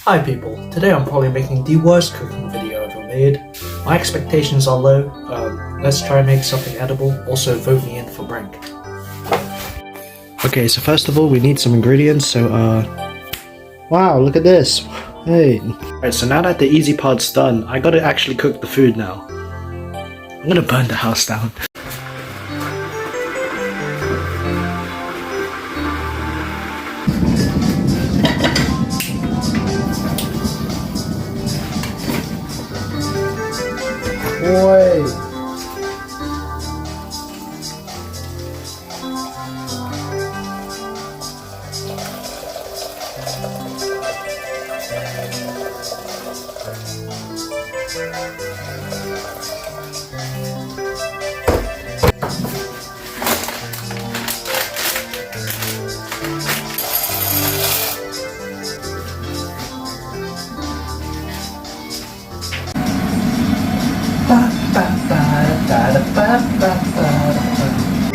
Hi people, today I'm probably making the worst cooking video ever made. My expectations are low, let's try and make something edible, also vote me in for Brink. Okay, so first of all we need some ingredients, so wow, look at this, hey. Alright, so now that the easy part's done, I gotta actually cook the food now. I'm gonna burn the house down. Boy.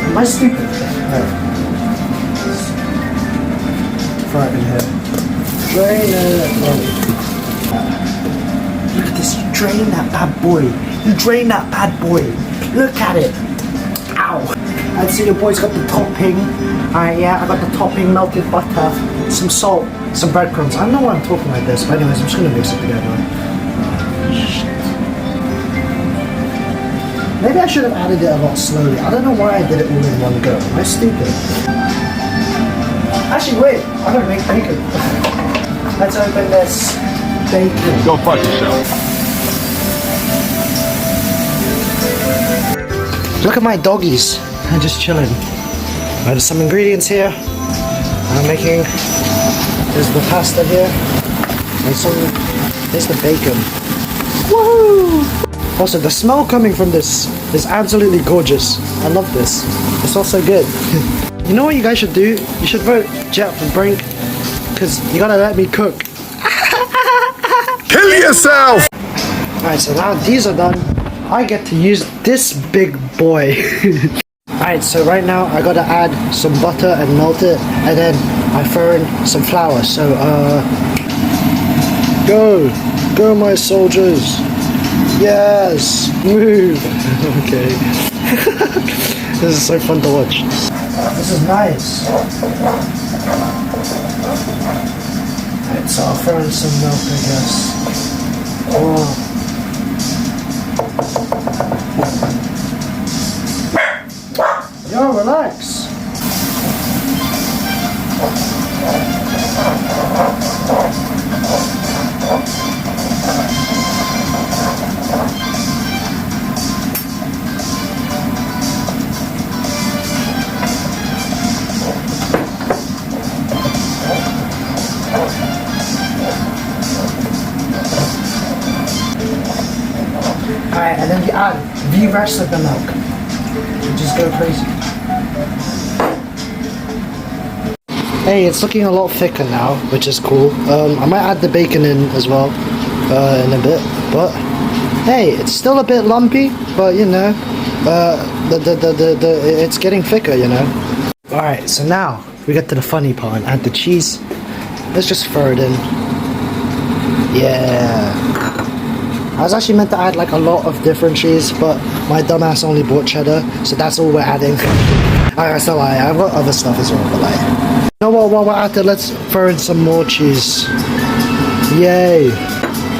Am I stupid? No. Fry it in here. Drain it. Look at this. You drain that bad boy. You drain that bad boy. Look at it. Ow. And see your boy's got the topping. Yeah, I got the topping, melted butter, some salt, some breadcrumbs. I don't know why I'm talking like this, but anyways, I'm just gonna mix it together. Maybe I should have added it a lot slowly. I don't know why I did it all in one go. Am I stupid? Actually, wait. I'm gonna make bacon. Let's open this bacon. Go fuck yourself. Look at my doggies. They're just chilling. There's some ingredients here. I'm making. There's the pasta here. And some. There's the bacon. Woohoo! Also, the smell coming from this is absolutely gorgeous. I love this. It smells so good. You know what you guys should do? You should vote Jet for Brink, because you gotta let me cook. Kill yourself! Alright, so now these are done, I get to use this big boy. Alright, so right now I gotta add some butter and melt it, and then I throw in some flour. So, go my soldiers. Yes! Move! Okay. This is so fun to watch. This is nice. Alright, so I'll throw in some milk, I guess. Oh. Yo, relax! Alright, and then you add the rest of the milk. You just go crazy. Hey, it's looking a lot thicker now, which is cool. I might add the bacon in as well in a bit, but hey, it's still a bit lumpy, but you know, it's getting thicker, you know. Alright, so now we get to the funny part and add the cheese. Let's just throw it in. Yeah. I was actually meant to add like a lot of different cheese, but my dumbass only bought cheddar, so that's all we're adding. Alright, so I've got other stuff as well, but like, you know what, while we're at it, let's throw in some more cheese. Yay.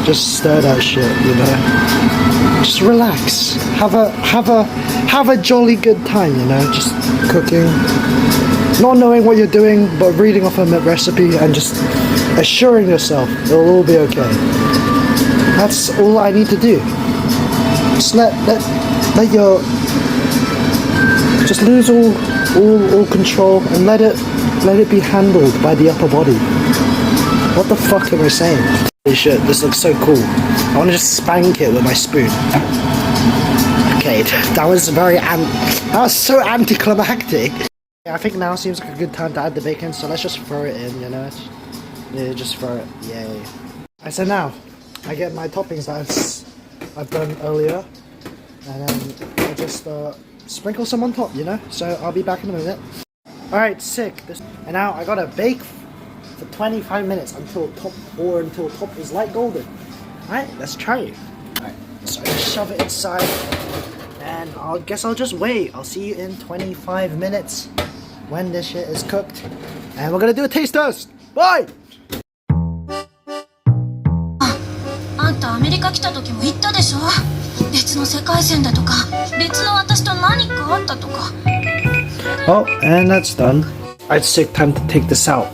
Just stir that shit, you know. Just relax. Have a jolly good time, you know, just cooking. Not knowing what you're doing, but reading off a recipe and just assuring yourself it'll all be okay. That's all I need to do. Just let your just lose all control and let it be handled by the upper body. What the fuck am I saying? Holy shit, this looks so cool. I want to just spank it with my spoon. Okay, that was so anticlimactic. I think now seems like a good time to add the bacon, so let's just throw it in, you know. Yeah, just throw it. Yay. So now I get my toppings that I've done earlier, and then I just sprinkle some on top, you know. So I'll be back in a minute. Alright, sick. And now I gotta bake for 25 minutes until top is light golden. Alright, let's try it. Alright, so just shove it inside and I guess I'll just wait. I'll see you in 25 minutes when this shit is cooked. And we're gonna do a taste test. Bye! あんたアメリカ来た時も言ったでしょ。別の世界線だとか別の私と何かあったとか。 Oh, and that's done. It's sick time to take this out.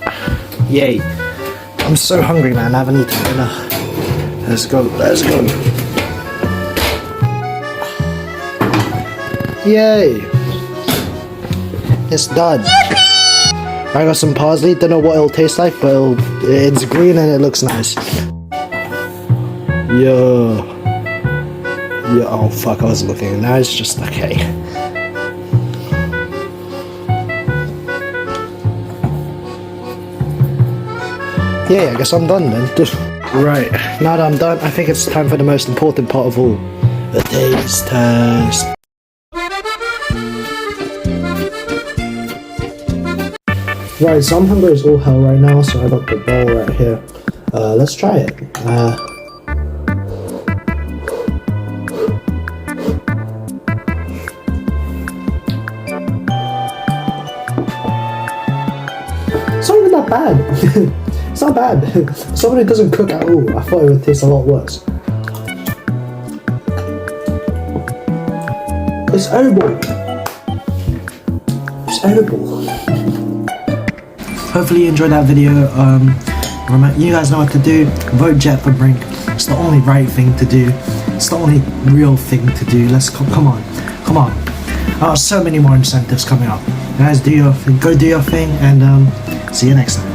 Yay. I'm so hungry, man. I haven't eaten dinner. Let's go, let's go. Yay. It's done. I got some parsley. Don't know what it'll taste like, but it's green and it looks nice. Yeah. Yeah. Oh fuck! I was looking. Now it's just okay. Yeah, I guess I'm done then. Right. Now that I'm done, I think it's time for the most important part of all: the taste test. Right, so I'm hungry as all hell right now, so I got the bowl right here. Let's try it. It's not even that bad. It's not bad. Someone who doesn't cook at all, I thought it would taste a lot worse. It's edible. It's edible. Hopefully you enjoyed that video. You guys know what to do. Vote Jet for Brink. It's the only right thing to do. It's the only real thing to do. Let's come on. So many more incentives coming up. Guys, go do your thing, and see you next time.